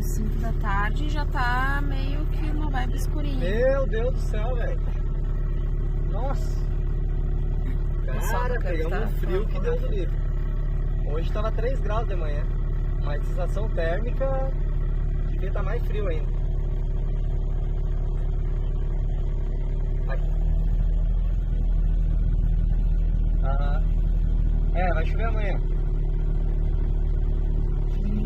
5 da tarde e já tá meio que uma vibe escurinha. Meu Deus do céu, velho. Nossa. Cara, pegamos um frio que Deus do livre. Hoje tava 3 graus de manhã. Mas a sensação térmica devia estar mais frio ainda. Aqui. Vai chover amanhã.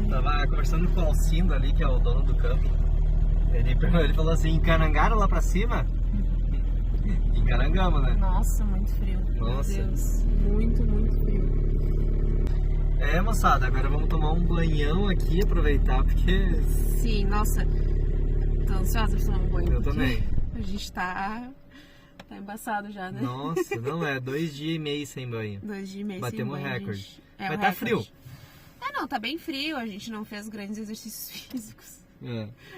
Tava conversando com o Alcindo ali, que é o dono do campo. Ele falou assim, encarangaram lá pra cima? Encarangamos, né? Nossa, muito frio. Nossa. Meu Deus, muito frio. Moçada, agora vamos tomar um banhão aqui, aproveitar, porque... Sim, nossa, tô ansiosa pra tomar um banho. Eu também. A gente tá embaçado já, né? Nossa, não é, 2 dias e meio sem banho. 2 dias e meio Batemos sem banho. recorde. Gente... Mas tá frio. Não, tá bem frio, a gente não fez grandes exercícios físicos.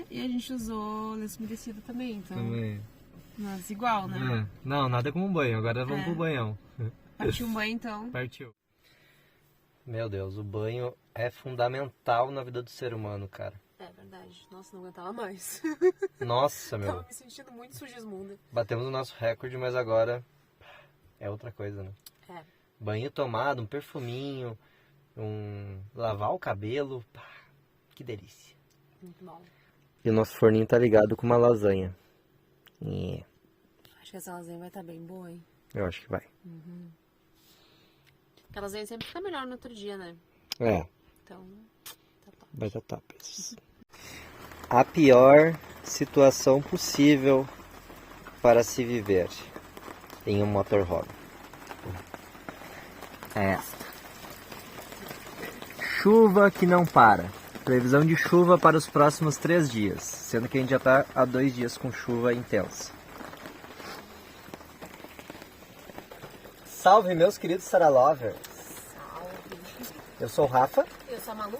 E a gente usou lenço umedecido também, então... Também. Mas igual, né? Não, nada como um banho, agora vamos pro banhão. Partiu um banho, então. Partiu. Meu Deus, o banho é fundamental na vida do ser humano, cara. É verdade. Nossa, não aguentava mais. Nossa, meu. Tava me sentindo muito sugismunda. Batemos o nosso recorde, mas agora é outra coisa, né? Banho tomado, um perfuminho, lavar o cabelo. Que delícia. Muito bom. E o nosso forninho tá ligado com uma lasanha. Acho que essa lasanha vai estar bem boa, hein? Eu acho que vai. Porque a lasanha sempre fica melhor no outro dia, né? Então, tá top. vai estar top. A pior situação possível para se viver em um motorhome é esta. Chuva que não para. Previsão de chuva para os próximos 3 dias, sendo que a gente já está há 2 dias com chuva intensa. Salve, meus queridos Sarah Lovers. Salve. Eu sou o Rafa. Eu sou a Malu.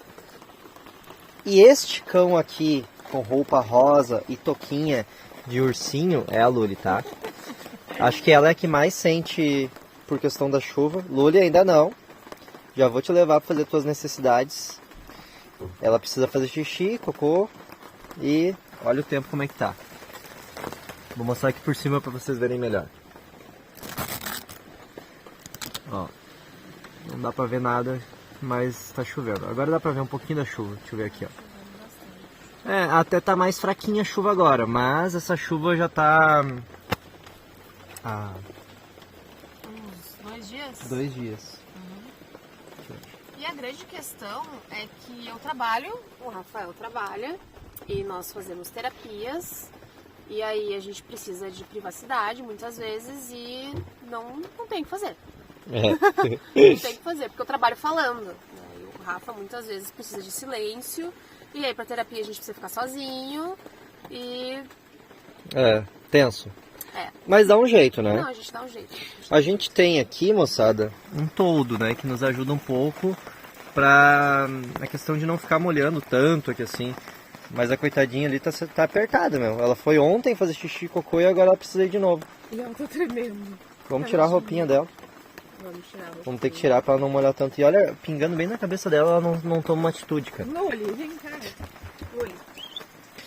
E este cão aqui, com roupa rosa e toquinha de ursinho, é a Luli, tá? Acho que ela é a que mais sente por questão da chuva. Luli, ainda não. Já vou te levar para fazer tuas necessidades. Ela precisa fazer xixi, cocô e olha o tempo como é que tá. Vou mostrar aqui por cima para vocês verem melhor. Ó, não dá pra ver nada, mas tá chovendo. Agora dá pra ver um pouquinho da chuva. Deixa eu ver aqui, ó. Até tá mais fraquinha a chuva agora, mas essa chuva já tá... Uns 2 dias? 2 dias. E a grande questão é que eu trabalho, o Rafael trabalha, e nós fazemos terapias, e aí a gente precisa de privacidade muitas vezes e não tem o que fazer. Não tem o que fazer, porque eu trabalho falando. Né? E o Rafa muitas vezes precisa de silêncio, e aí pra terapia a gente precisa ficar sozinho, e... tenso. Mas dá um jeito, né? Não, a gente dá um jeito. A gente tem aqui, moçada, um toldo, né? Que nos ajuda um pouco pra a questão de não ficar molhando tanto aqui assim. Mas a coitadinha ali tá apertada, meu. Ela foi ontem fazer xixi e cocô e agora ela precisa ir de novo. E ela tá tremendo. Vamos tirar a roupinha dela. Vamos tirar a roupinha. Vamos ter que tirar pra ela não molhar tanto. E olha, pingando bem na cabeça dela, ela não toma uma atitude, cara. Luli, vem cá. Luli,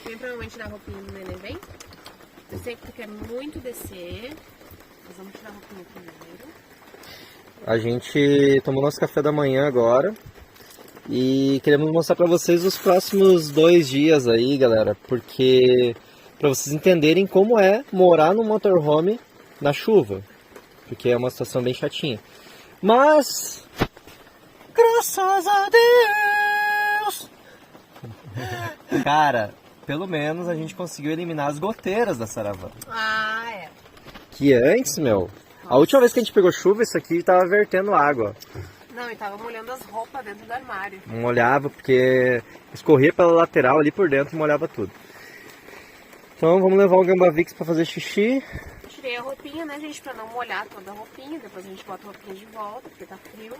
vem pra mamãe tirar a roupinha do neném, vem? Eu sei que tu quer muito descer, mas vamos tirar a roupinha primeiro. A gente tomou nosso café da manhã agora e queremos mostrar pra vocês os próximos 2 dias aí, galera, porque pra vocês entenderem como é morar no motorhome na chuva, porque é uma situação bem chatinha. Mas graças a Deus, cara, pelo menos a gente conseguiu eliminar as goteiras da saravana. Que antes, meu, a última vez que a gente pegou chuva, isso aqui tava vertendo água. Não, e tava molhando as roupas dentro do armário. Não molhava porque escorria pela lateral ali por dentro e molhava tudo. Então vamos levar o Gambavix pra fazer xixi. Tirei a roupinha, né, gente, pra não molhar toda a roupinha. Depois a gente bota a roupinha de volta, porque tá frio.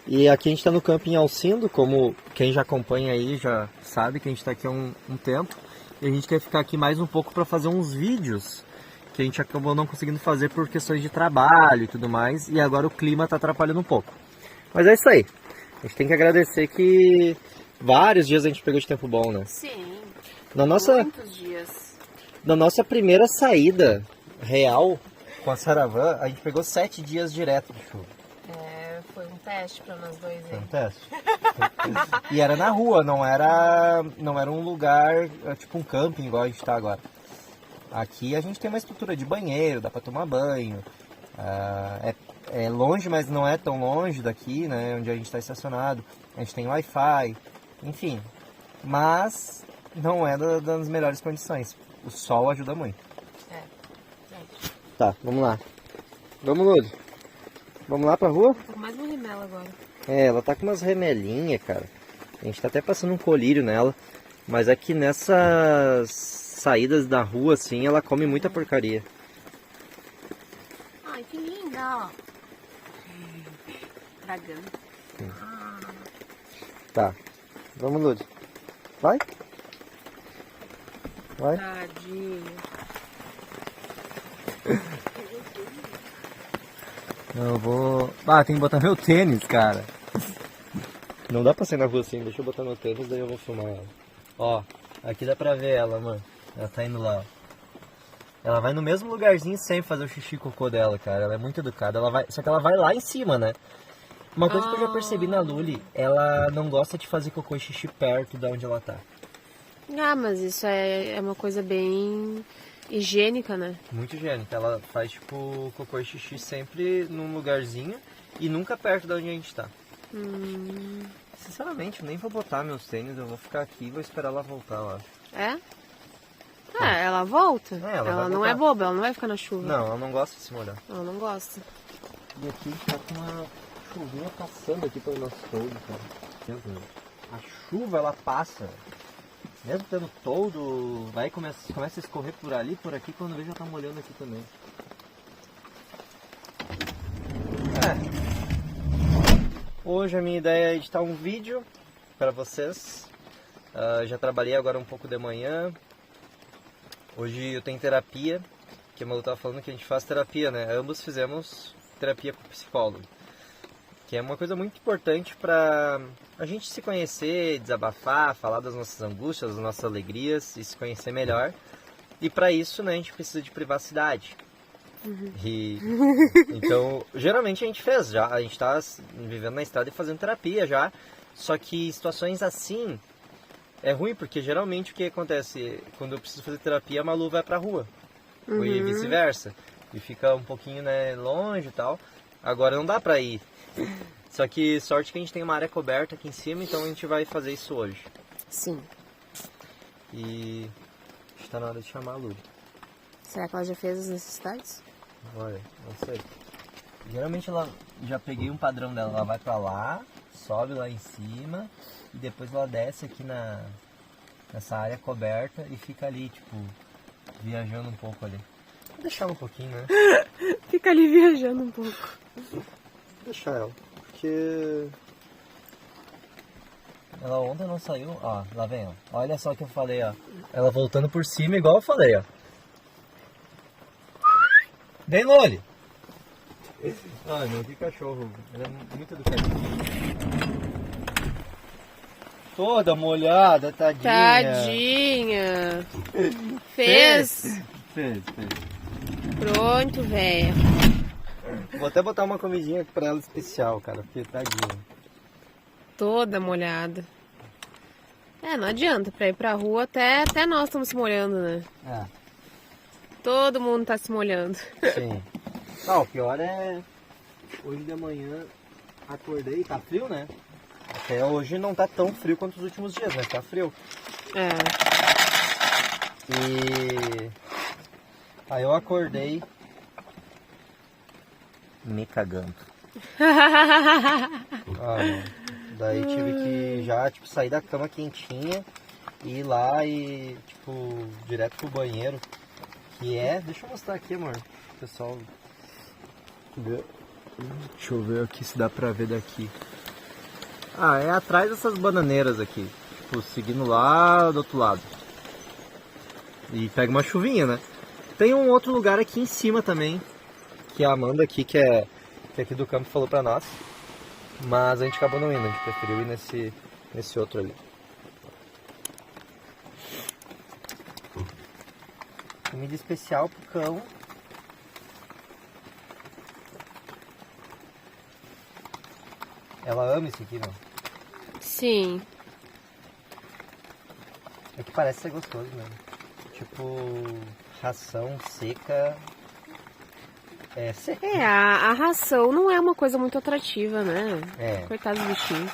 E aqui a gente tá no camping Alcindo, como quem já acompanha aí já sabe que a gente tá aqui há um tempo. E a gente quer ficar aqui mais um pouco pra fazer uns vídeos que a gente acabou não conseguindo fazer por questões de trabalho e tudo mais, e agora o clima está atrapalhando um pouco. Mas é isso aí. A gente tem que agradecer que vários dias a gente pegou de tempo bom, né? Sim, Na nossa, muitos dias. na nossa primeira saída real com a Saravã, a gente pegou 7 dias direto de chuva. É, foi um teste pra nós dois Foi aí. um teste. E era na rua, não era um lugar, tipo um camping igual a gente tá agora. Aqui a gente tem uma estrutura de banheiro, dá pra tomar banho. É longe, mas não é tão longe daqui, né, onde a gente está estacionado. A gente tem Wi-Fi, enfim. Mas não é das melhores condições. O sol ajuda muito. É. Tá, vamos lá. Vamos, Lúcio. Vamos lá pra rua? Tô com mais um remela agora. É, ela tá com umas remelinhas, cara. A gente tá até passando um colírio nela. Mas aqui nessas saídas da rua, assim, ela come muita porcaria. Ai, que linda, ó. Dragão. Tá. Vamos, Lúcio. Vai. Vai. Tadinho. Eu vou... Ah, tem que botar meu tênis, cara. Não dá pra sair na rua assim, deixa eu botar meu tênis, daí eu vou filmar ela. Ó, aqui dá pra ver ela, mano. Ela tá indo lá, ó. Ela vai no mesmo lugarzinho sempre fazer o xixi e cocô dela, cara. Ela é muito educada. Só que ela vai lá em cima, né? Uma coisa que eu já percebi na Luli, ela não gosta de fazer cocô e xixi perto de onde ela tá. Ah, mas isso é uma coisa bem higiênica, né? Muito higiênica. Ela faz, tipo, cocô e xixi sempre num lugarzinho e nunca perto de onde a gente tá. Sinceramente, eu nem vou botar meus tênis, eu vou ficar aqui e vou esperar ela voltar, eu acho. É? É, ela volta. É, ela ela vai não voltar. é boba, ela não vai ficar na chuva. Não, ela não gosta de se molhar. Ela não gosta. E aqui tá com uma chuvinha passando aqui pelo nosso toldo, cara. Deus meu. A chuva, ela passa. Mesmo tendo toldo, vai começa a escorrer por ali, por aqui, quando vejo já tá molhando aqui também. Hoje a minha ideia é editar um vídeo para vocês. Já trabalhei agora um pouco de manhã. Hoje eu tenho terapia, que a Malu tava falando que a gente faz terapia, né? Ambos fizemos terapia com psicólogo, que é uma coisa muito importante para a gente se conhecer, desabafar, falar das nossas angústias, das nossas alegrias e se conhecer melhor. E para isso, né, a gente precisa de privacidade. Então, geralmente a gente fez já, a gente tá vivendo na estrada e fazendo terapia já, só que situações assim é ruim, porque geralmente o que acontece, quando eu preciso fazer terapia, a Malu vai pra rua, e vice-versa, e fica um pouquinho, né, longe e tal. Agora não dá pra ir, só que sorte que a gente tem uma área coberta aqui em cima, então a gente vai fazer isso hoje. Sim. E está na hora de chamar a Lu. Será que ela já fez as necessidades? Olha, não sei. Geralmente ela, já peguei um padrão dela, ela vai pra lá, sobe lá em cima e depois ela desce aqui nessa área coberta e fica ali, tipo, viajando um pouco ali. Vou deixar ela um pouquinho, né? Fica ali viajando um pouco. Vou deixar ela, porque ela ontem não saiu, ó, lá vem ela. Olha só o que eu falei, ó. Ela voltando por cima igual eu falei, ó. Vem, Loli! Ai, meu, que cachorro. Ele é muito educadinho. Toda molhada, tadinha. Tadinha. Fez? Fez. Pronto, velho. Vou até botar uma comidinha pra ela especial, cara, porque tadinha. Toda molhada. É, não adianta. Pra ir pra rua, até nós estamos se molhando, né? É. Todo mundo tá se molhando. Sim. O pior é... Hoje de manhã acordei, tá frio, né? Até hoje não tá tão frio quanto os últimos dias, mas tá frio. É. E... Aí eu acordei me cagando. Daí tive que já, tipo, sair da cama quentinha e ir lá e, tipo, direto pro banheiro. Que é... Deixa eu mostrar aqui, amor. Pessoal... Deixa eu ver aqui se dá pra ver daqui. É atrás dessas bananeiras aqui. Tipo, seguindo lá do outro lado. E pega uma chuvinha, né? Tem um outro lugar aqui em cima também. Que a Amanda aqui, que aqui do campo, falou pra nós. Mas a gente acabou não indo. A gente preferiu ir nesse outro ali. Comida especial pro cão. Ela ama isso aqui, não? Sim. É que parece ser gostoso mesmo. Tipo, ração seca. É seca. A ração não é uma coisa muito atrativa, né? É. Coitado do bichinho.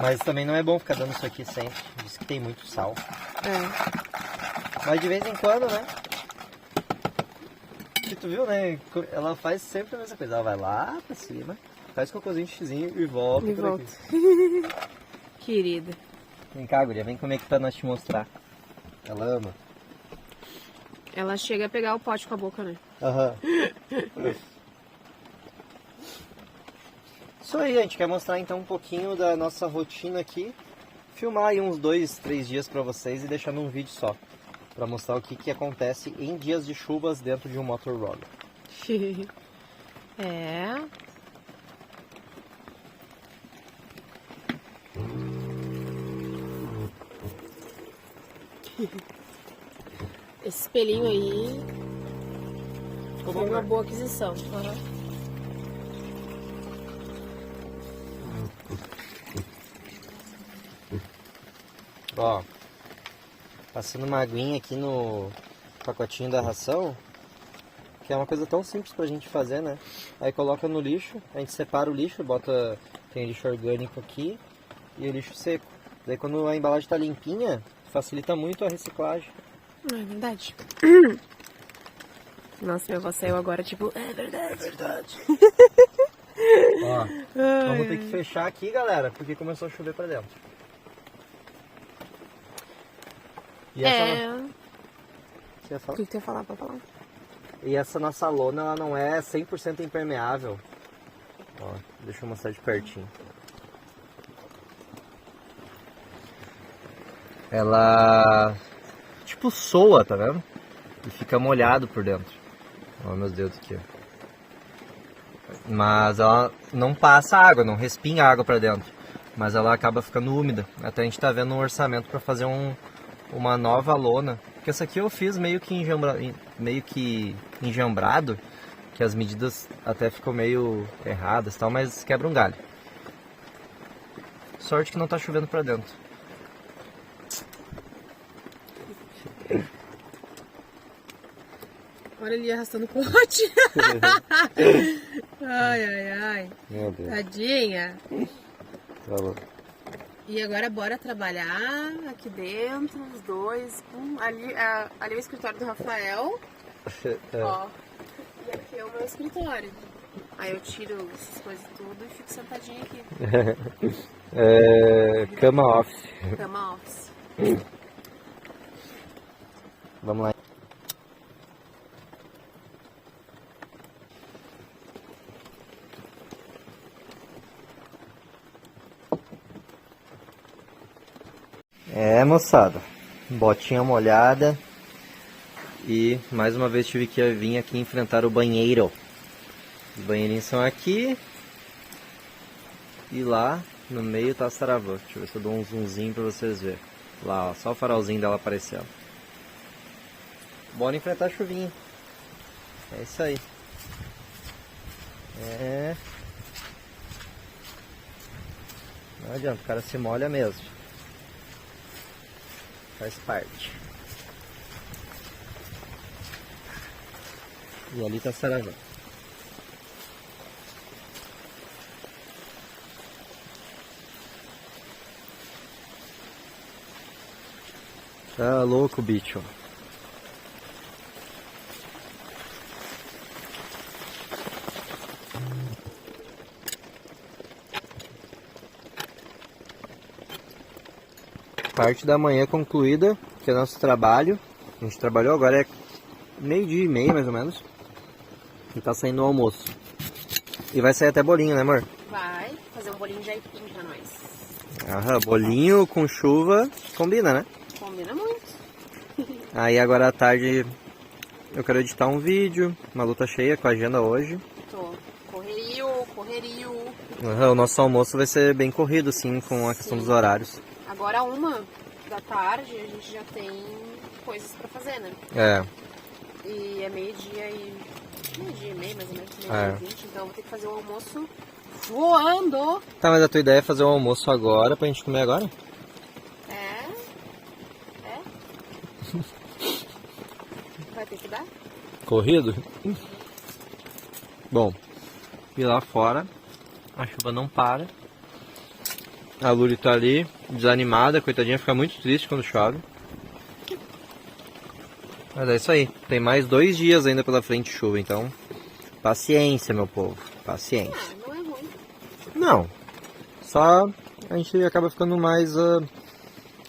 Mas também não é bom ficar dando isso aqui sempre. Diz que tem muito sal. É. Mas de vez em quando, né? E tu viu, né? Ela faz sempre a mesma coisa. Ela vai lá pra cima, faz cocôzinho, xizinho e volta E por volta. aqui. Querida. Vem cá, guria. Vem comer aqui pra nós te mostrar. Ela ama. Ela chega a pegar o pote com a boca, né? Aham. Isso aí, a gente quer mostrar então um pouquinho da nossa rotina aqui. Filmar aí uns 2, 3 dias pra vocês e deixar num vídeo só. Pra mostrar o que acontece em dias de chuvas dentro de um motorroller. É. Esse espelhinho aí Ficou foi bom, uma né? boa aquisição. Uhum. Ó, passando uma aguinha aqui no pacotinho da ração, que é uma coisa tão simples pra gente fazer, né? Aí coloca no lixo, a gente separa o lixo, bota, tem lixo orgânico aqui e o lixo seco. Daí quando a embalagem tá limpinha, facilita muito a reciclagem. Não é verdade? Nossa, minha avó saiu agora, tipo, é verdade. É verdade. Ó, vamos ter que fechar aqui, galera, porque começou a chover pra dentro. E essa, Você ia O falar? que tu ia falar pra falar? E essa nossa lona, ela não é 100% impermeável. Ó, deixa eu mostrar de pertinho. Ela, tipo, soa, tá vendo? E fica molhado por dentro. Ó, meus dedos aqui, ó. Mas ela não passa água, não respinga água pra dentro. Mas ela acaba ficando úmida. Até a gente tá vendo um orçamento pra fazer uma nova lona. Porque essa aqui eu fiz meio que enjambrado, que as medidas até ficam meio erradas e tal, mas quebra um galho. Sorte que não tá chovendo pra dentro. Olha ele arrastando o pote. Ai, ai, ai. Meu Deus. Tadinha. Tá bom. E agora bora trabalhar aqui dentro, os dois. Ali é o escritório do Rafael. Ó. E aqui é o meu escritório. Aí eu tiro essas coisas tudo e fico sentadinha aqui. Cama office. Cama office. Vamos lá. Moçada, botinha molhada e mais uma vez tive que vir aqui enfrentar o banheiro. Os banheirinhos são aqui e lá no meio tá a saravã. Deixa eu ver se eu dou um zoomzinho pra vocês verem. Lá, ó, só o farolzinho dela aparecendo. Bora enfrentar a chuvinha. É isso aí. Não adianta, o cara se molha mesmo. Faz parte. E ali tá a saravã. Tá louco, bicho. Parte da manhã concluída, que é nosso trabalho. A gente trabalhou, agora é 12:30 mais ou menos. E tá saindo o almoço. E vai sair até bolinho, né, amor? Vai fazer um bolinho de aipim pra nós. Aham, bolinho com chuva combina, né? Combina muito. Aí agora à tarde eu quero editar um vídeo, uma luta cheia com a agenda hoje. Tô. Correrio. Aham, o nosso almoço vai ser bem corrido, assim, com a questão dos horários. Agora 1 da tarde a gente já tem coisas pra fazer, né? É. E é meio-dia e meio, mais ou menos, meio-dia e 20, então eu vou ter que fazer o almoço voando. Tá, mas a tua ideia é fazer um almoço agora pra gente comer agora? É. Vai ter que dar? Corrido? Bom, e lá fora a chuva não para. A Luri tá ali, desanimada, coitadinha, fica muito triste quando chove. Mas é isso aí, tem mais 2 dias ainda pela frente de chuva, então paciência, meu povo, paciência. Ah, não é ruim. Não, só a gente acaba ficando mais,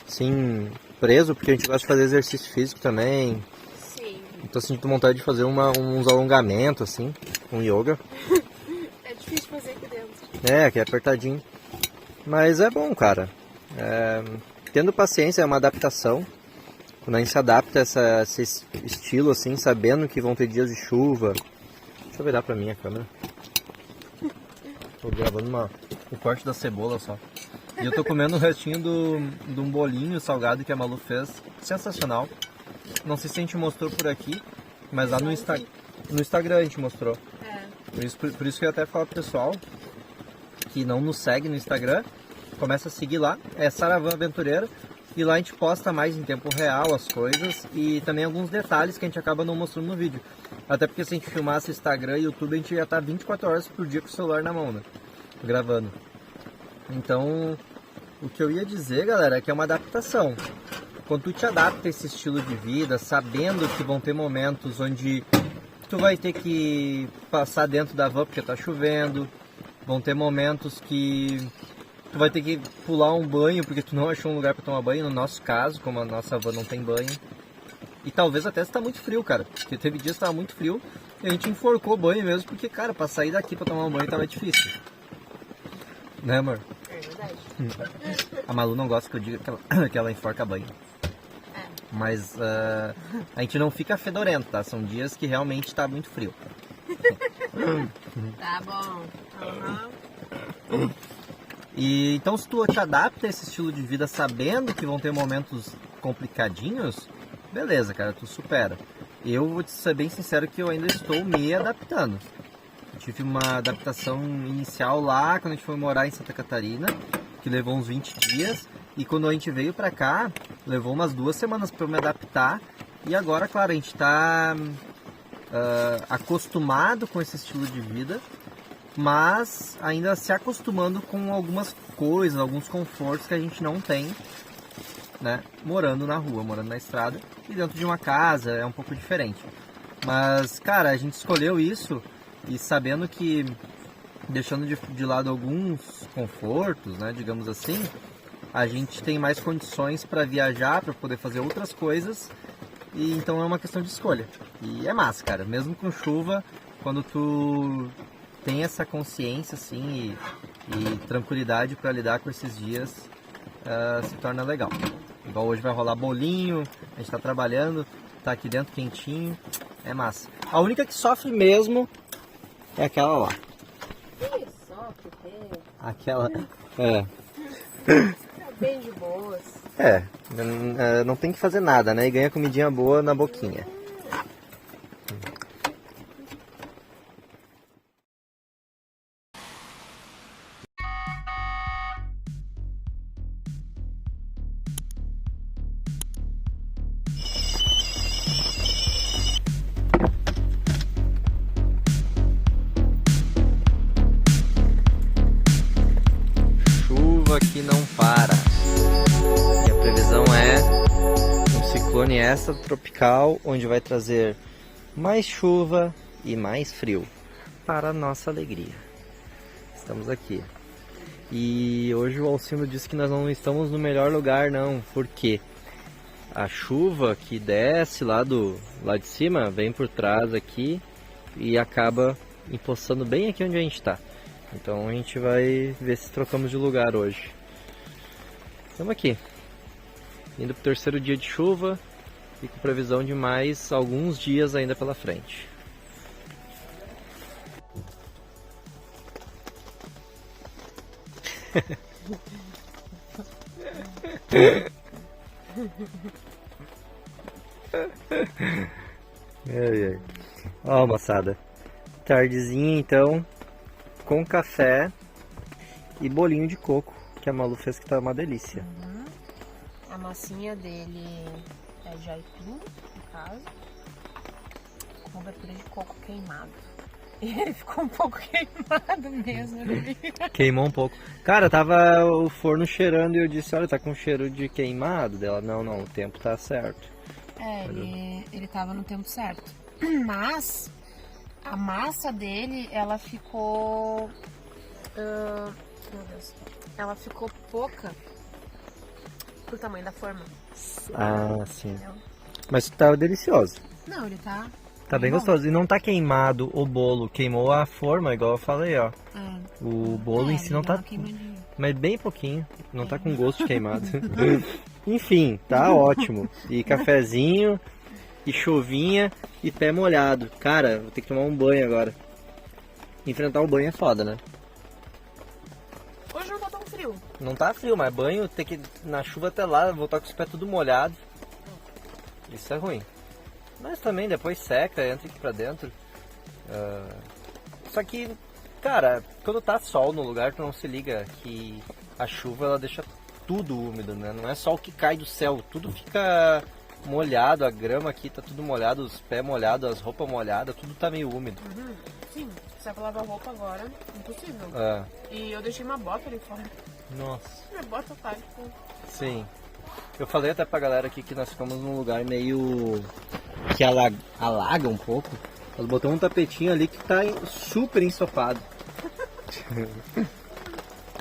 assim, preso, porque a gente gosta de fazer exercício físico também. Sim. Tô sentindo vontade de fazer uns alongamentos, assim, um yoga. É difícil fazer aqui dentro. É, aqui é apertadinho. Mas é bom, cara. Tendo paciência, é uma adaptação. Quando a gente se adapta a esse estilo, assim, sabendo que vão ter dias de chuva. Deixa eu virar pra mim a câmera. Tô gravando o corte da cebola só. E eu tô comendo o restinho de um bolinho salgado que a Malu fez. Sensacional. Não sei se a gente mostrou por aqui, mas lá no Instagram a gente mostrou. É. Por isso que eu até falo pro pessoal que não nos segue no Instagram, começa a seguir lá, é Saravan Aventureira, e lá a gente posta mais em tempo real as coisas e também alguns detalhes que a gente acaba não mostrando no vídeo. Até porque se a gente filmasse Instagram e YouTube, a gente ia estar 24 horas por dia com o celular na mão, né? Gravando. Então, o que eu ia dizer, galera, é que é uma adaptação. Quando tu te adapta a esse estilo de vida, sabendo que vão ter momentos onde tu vai ter que passar dentro da van porque tá chovendo, vão ter momentos que tu vai ter que pular um banho porque tu não achou um lugar para tomar banho, no nosso caso, como a nossa van não tem banho. E talvez até se tá muito frio, cara, porque teve dias que tava muito frio e a gente enforcou o banho mesmo, porque, cara, pra sair daqui pra tomar um banho tava difícil. Né, amor? É verdade. A Malu não gosta que eu diga que ela enforca banho. É. Mas a gente não fica fedorento, tá? São dias que realmente tá muito frio. Tá bom. Uhum. E então se tu te adapta a esse estilo de vida sabendo que vão ter momentos complicadinhos, beleza, cara, tu supera. Eu vou te ser bem sincero que eu ainda estou me adaptando. Eu tive uma adaptação inicial lá quando a gente foi morar em Santa Catarina, que levou uns 20 dias. E quando a gente veio pra cá, levou umas 2 semanas para eu me adaptar. E agora, claro, a gente tá acostumado com esse estilo de vida, mas ainda se acostumando com algumas coisas, alguns confortos que a gente não tem, né, morando na rua, morando na estrada. E dentro de uma casa é um pouco diferente. Mas, cara, a gente escolheu isso e sabendo que, deixando de lado alguns confortos, né, digamos assim, a gente tem mais condições para viajar, para poder fazer outras coisas. E então é uma questão de escolha. E é massa, cara. Mesmo com chuva, quando tu tem essa consciência assim e tranquilidade para lidar com esses dias, se torna legal. Igual hoje vai rolar bolinho, a gente tá trabalhando, tá aqui dentro quentinho, é massa. A única que sofre mesmo é aquela lá. Que sofre, Aquela, é. Tá bem de boas. Não tem que fazer nada, né? E ganha comidinha boa na boquinha. Chuva que não para. E a previsão é um ciclone extratropical, onde vai trazer mais chuva e mais frio, para a nossa alegria. Estamos aqui. E hoje o Alcindo disse que nós não estamos no melhor lugar não, porque a chuva que desce lá de cima, vem por trás aqui e acaba empoçando bem aqui onde a gente está. Então a gente vai ver se trocamos de lugar hoje. Estamos aqui, indo para o 3º dia de chuva e com previsão de mais alguns dias ainda pela frente. Ai, ai. Ó, moçada. Tardezinha, então, com café e bolinho de coco, que a Malu fez, que tá uma delícia. A massinha dele é de aipim, no caso, com cobertura de coco queimado. E ele ficou um pouco queimado mesmo. Né? Queimou um pouco. Cara, tava o forno cheirando e eu disse, olha, tá com cheiro de queimado dela. Não, o tempo tá certo. É, ele tava no tempo certo. Mas a massa dele, ela ficou... meu Deus. Ela ficou pouca pro tamanho da forma. Ah, sim. Entendeu? Mas tá delicioso. Não, ele tá... Tá bem gostoso. E não tá queimado o bolo. Queimou a forma, igual eu falei, ó. O bolo em si não tá... Mas bem pouquinho. Não tá com gosto de queimado. Enfim, tá ótimo. E cafezinho, e chuvinha, e pé molhado. Cara, vou ter que tomar um banho agora. Enfrentar o banho é foda, né? Hoje não tá tão frio. Não tá frio, mas banho, ter que ir na chuva até lá, voltar com os pés tudo molhado. Isso é ruim. Mas também depois seca, entra aqui pra dentro. Só que, cara, quando tá sol no lugar, tu não se liga que a chuva ela deixa tudo úmido, né? Não é só o que cai do céu, tudo fica molhado, a grama aqui tá tudo molhado, os pés molhados, as roupas molhadas, tudo tá meio úmido. Sim, se é pra lavar roupa agora, impossível. É. E eu deixei uma bota ali fora. Nossa. Minha bota tá, tipo... Sim. Eu falei até pra galera aqui que nós ficamos num lugar meio... que alaga um pouco. Nós botamos um tapetinho ali que tá super ensopado.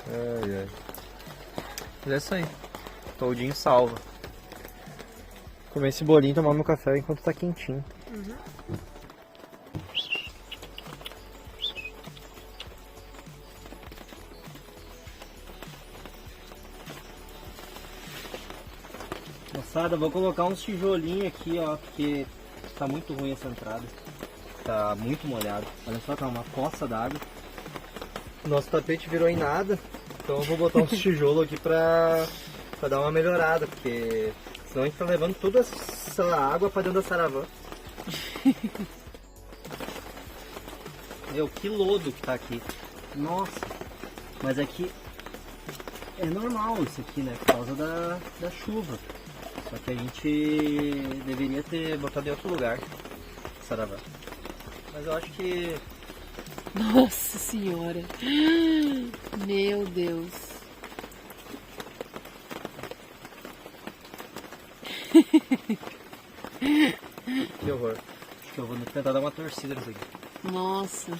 Ai. Mas é isso aí. Toldinho salva. Comer esse bolinho e tomar meu café enquanto tá quentinho. Moçada, vou colocar uns tijolinhos aqui, ó, porque tá muito ruim essa entrada. Tá muito molhado. Olha só, tá uma poça d'água. Nosso tapete virou em nada, então eu vou botar uns tijolos aqui pra dar uma melhorada, porque senão a gente tá levando toda essa água pra dentro da saravã. Meu, que lodo que tá aqui. Nossa, mas aqui é normal isso aqui, né, por causa da chuva. Só que a gente deveria ter botado em outro lugar, saravá. Mas eu acho que... Nossa senhora. Meu Deus. Que horror. Acho que eu vou tentar dar uma torcida nisso aqui. Nossa.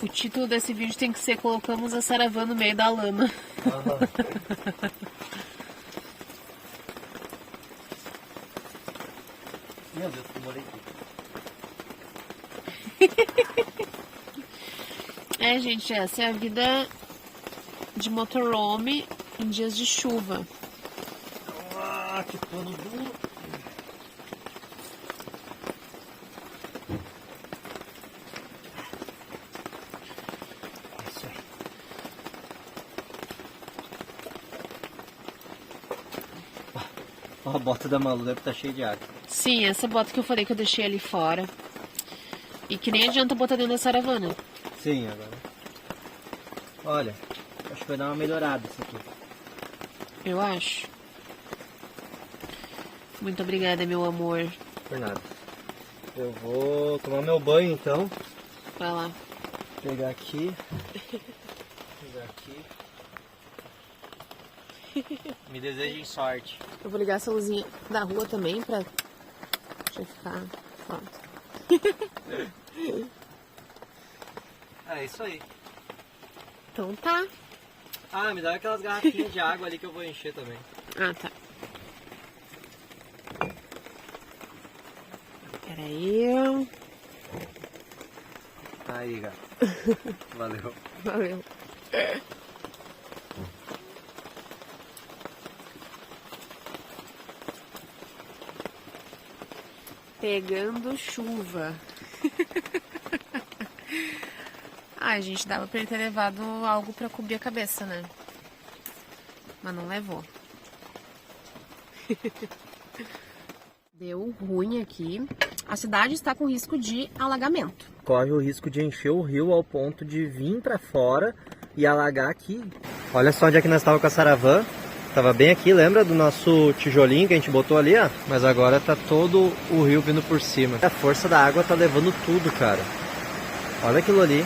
O título desse vídeo tem que ser Colocamos a saravã no meio da lama. Meu Deus, eu morei aqui. É, gente, essa é a vida de motorhome em dias de chuva. Ah, que pano duro. Isso aí. Ó, a bota da Malu deve estar cheia de água. Sim, essa bota que eu falei que eu deixei ali fora. E que nem adianta botar dentro da saravana. Sim, agora. Olha, acho que vai dar uma melhorada isso aqui. Eu acho. Muito obrigada, meu amor. Por nada. Eu vou tomar meu banho então. Vai lá. Pegar aqui. Pegar aqui. Me desejem sorte. Eu vou ligar essa luzinha da rua também pra já ficar pronto. É isso aí. Então tá. Ah, me dá aquelas garrafinhas de água ali que eu vou encher também. Ah, tá. Peraí. Aí, gato. Valeu. Valeu. Pegando chuva. Ai, gente, dava pra ele ter levado algo pra cobrir a cabeça, né? Mas não levou. Deu ruim aqui. A cidade está com risco de alagamento. Corre o risco de encher o rio ao ponto de vir pra fora e alagar aqui. Olha só onde é que nós estávamos com a Saravã. Tava bem aqui, lembra do nosso tijolinho que a gente botou ali, ó? Mas agora tá todo o rio vindo por cima. A força da água tá levando tudo, cara. Olha aquilo ali.